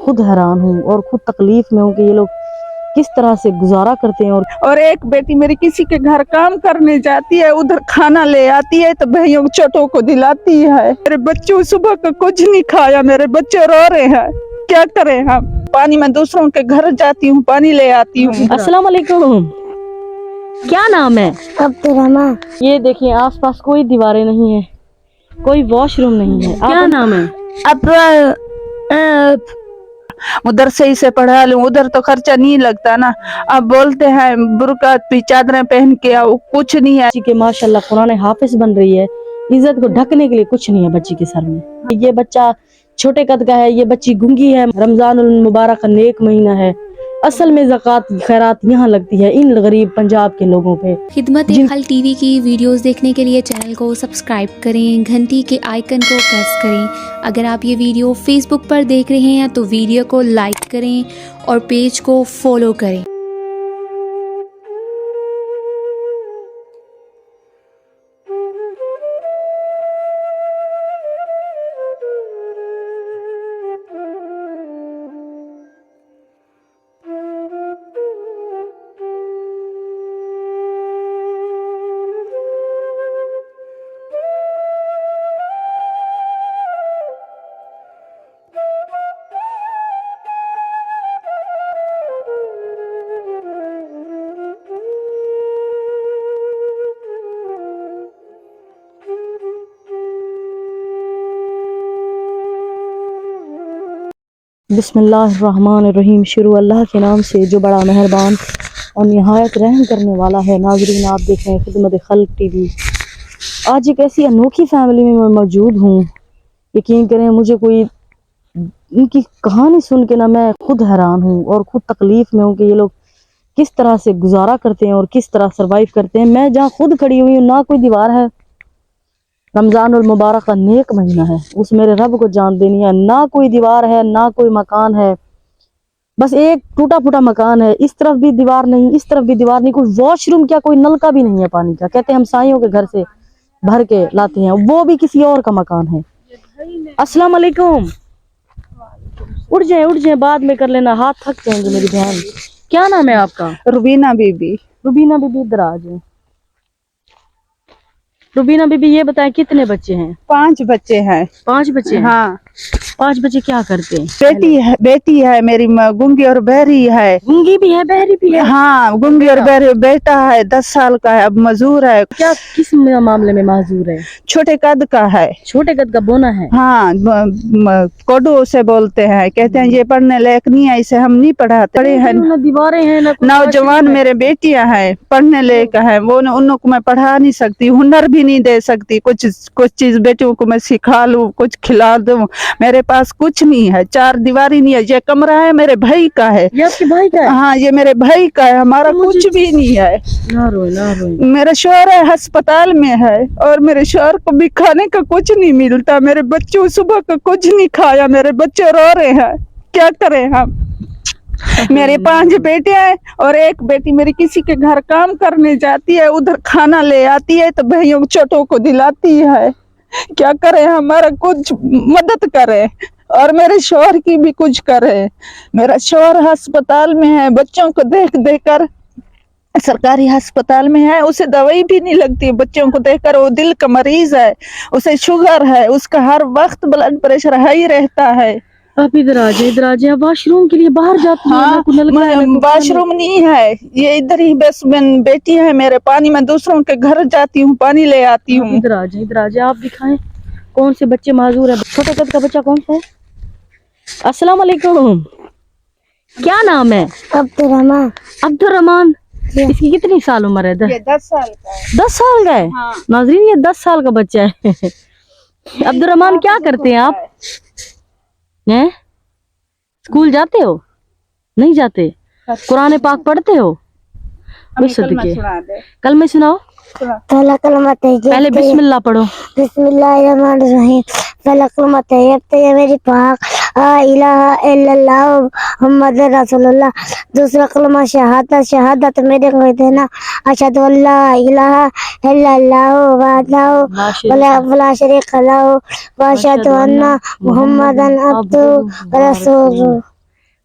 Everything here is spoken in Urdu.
خود حیران ہوں اور خود تکلیف میں ہوں کہ یہ لوگ کس طرح سے گزارا کرتے ہیں. اور ایک بیٹی میری کسی کے گھر کام کرنے جاتی ہے، ادھر کھانا لے آتی ہے تو بھائیوں چھوٹوں کو دلاتی ہے. میرے بچوں صبح کا کچھ نہیں کھایا، میرے بچے رو رہے ہیں، کیا کریں ہم؟ پانی میں دوسروں کے گھر جاتی ہوں، پانی لے آتی ہوں. السلام علیکم، کیا نام ہے؟ عبدالرحمان. یہ دیکھیں آس پاس کوئی دیواریں نہیں ہے، کوئی واش روم نہیں ہے. کیا نام ہے؟ مدرسے سے پڑھا لوں، ادھر تو خرچہ نہیں لگتا نا. اب بولتے ہیں برقع پہ چادریں پہن کے آؤ، کچھ نہیں ہے. کہ ماشاء اللہ قرآن حافظ بن رہی ہے، عزت کو ڈھکنے کے لیے کچھ نہیں ہے بچی کے سر میں. یہ بچہ چھوٹے قد کا ہے، یہ بچی گنگی ہے. رمضان المبارک کا نیک مہینہ ہے، اصل میں زکوٰۃ خیرات یہاں لگتی ہے ان غریب پنجاب کے لوگوں پہ. خدمت خلق ٹی وی کی ویڈیوز دیکھنے کے لیے چینل کو سبسکرائب کریں، گھنٹی کے آئیکن کو پریس کریں. اگر آپ یہ ویڈیو فیس بک پر دیکھ رہے ہیں تو ویڈیو کو لائک کریں اور پیج کو فالو کریں. بسم اللہ الرحمن الرحیم. شروع اللہ کے نام سے جو بڑا مہربان اور نہایت رحم کرنے والا ہے. ناظرین آپ دیکھ رہے ہیں خدمت خلق ٹی وی. آج ایک ایسی انوکھی فیملی میں موجود ہوں، یقین کریں مجھے کوئی ان کی کہانی سن کے میں خود حیران ہوں اور خود تکلیف میں ہوں کہ یہ لوگ کس طرح سے گزارا کرتے ہیں اور کس طرح سروائیو کرتے ہیں. میں جہاں خود کھڑی ہوئی ہوں نہ کوئی دیوار ہے، رمضان المبارک کا نیک مہینہ ہے، اس میرے رب کو جان دینی ہے. نہ کوئی دیوار ہے، نہ کوئی مکان ہے، بس ایک ٹوٹا پھوٹا مکان ہے. اس طرف بھی دیوار نہیں، اس طرف بھی دیوار نہیں. کوئی واش روم کیا، کوئی نل کا بھی نہیں ہے پانی کا. کہتے ہیں ہم سائیوں کے گھر سے بھر کے لاتے ہیں، وہ بھی کسی اور کا مکان ہے. السلام علیکم. اٹھ جائیں بعد میں کر لینا، ہاتھ تھک جائیں گے میری بہن. کیا نام ہے آپ کا؟ روبینہ بی بی. روبینہ بی بی ادھر آ جائیں. روبینہ بی بی یہ بتائیں کتنے بچے ہیں؟ 5 بچے ہیں. 5 بچے ہیں. ہاں. 5 بچے کیا کرتے ہیں؟ بیٹی ہے میری گنگی اور بہری ہے. گنگی بھی ہے، بہری بھی ہے؟ ہاں گنگی اور بہری. بیٹا ہے 10 سال کا ہے، اب مزدور ہے. کیا کس معاملے میں معذور ہے؟ چھوٹے قد کا ہے. چھوٹے قد کا بونا ہے؟ ہاں کوڈو سے بولتے ہیں. کہتے ہیں یہ پڑھنے لائق نہیں ہے، اسے ہم نہیں پڑھاتے. پڑھے ہیں نہ دیواریں ہیں، نہ نوجوان میرے بیٹیاں ہیں، پڑھنے لائق ہیں. وہ ان کو میں پڑھا نہیں سکتی، ہنر بھی نہیں دے سکتی. کچھ چیز بیٹیوں کو میں سکھا لوں، کچھ کھلا دوں. میرے پاس کچھ نہیں ہے، 4 دیواری نہیں ہے. یہ کمرہ ہے میرے بھائی کا ہے. یہ آپ کے بھائی کا ہے؟ ہاں یہ میرے بھائی کا ہے، ہمارا کچھ بھی نہیں ہے. نہ روئے. میرا شوہر ہے ہسپتال میں ہے اور میرے شوہر کو بھی کھانے کا کچھ نہیں ملتا. میرے بچوں صبح کا کچھ نہیں کھایا، میرے بچے رو رہے ہیں، کیا کریں ہم؟ میرے 5 بیٹے ہیں اور ایک بیٹی میری کسی کے گھر کام کرنے جاتی ہے، ادھر کھانا لے آتی ہے تو بھائیوں چھوٹوں کو دلاتی ہے. کیا کریں؟ ہمارا کچھ مدد کرے اور میرے شوہر کی بھی کچھ کرے. میرا شوہر ہسپتال میں ہے، بچوں کو دیکھ کر سرکاری ہسپتال میں ہے، اسے دوائی بھی نہیں لگتی. بچوں کو دیکھ کر، وہ دل کا مریض ہے، اسے شوگر ہے، اس کا ہر وقت بلڈ پریشر ہائی رہتا ہے. آپ ادھر آ جائیں. واش روم کے لیے باہر جاتی ہیں؟ ہاں واش روم نہیں ہے، یہ ادھر ہی. بس بیٹی ہے میرے، پانی میں دوسروں کے گھر جاتی ہوں، پانی لے آتی ہوں. ادھر آ جائیں. آپ دکھائیں کون سے بچے معذور ہیں. چھوٹے قد کا بچہ کون سا ہے؟ السلام علیکم، کیا نام ہے؟ عبدالرحمان. عبدالرحمان. اس کی کتنی سال عمر ہے؟ 10 سال کا ہے. 10 سال کا ہے؟ ناظرین یہ 10 سال کا بچہ ہے. عبدالرحمان کیا کرتے ہیں آپ؟ اسکول جاتے ہو؟ نہیں جاتے. قرآن پاک پڑھتے ہو؟ کلمہ سناؤ. پہلے بسم اللہ پڑھو. بسم اللہ الرحمن الرحیم. پہلا کلمہ طیب ہے میری پاک، لا الہ الا اللہ محمد رسول اللہ. دوسرا کلمہ شہادت میرے کو دینا، اشہد ان لا الہ الا اللہ وحدہ لا شریک لہ واشہد ان محمدا عبدہ ورسولہ.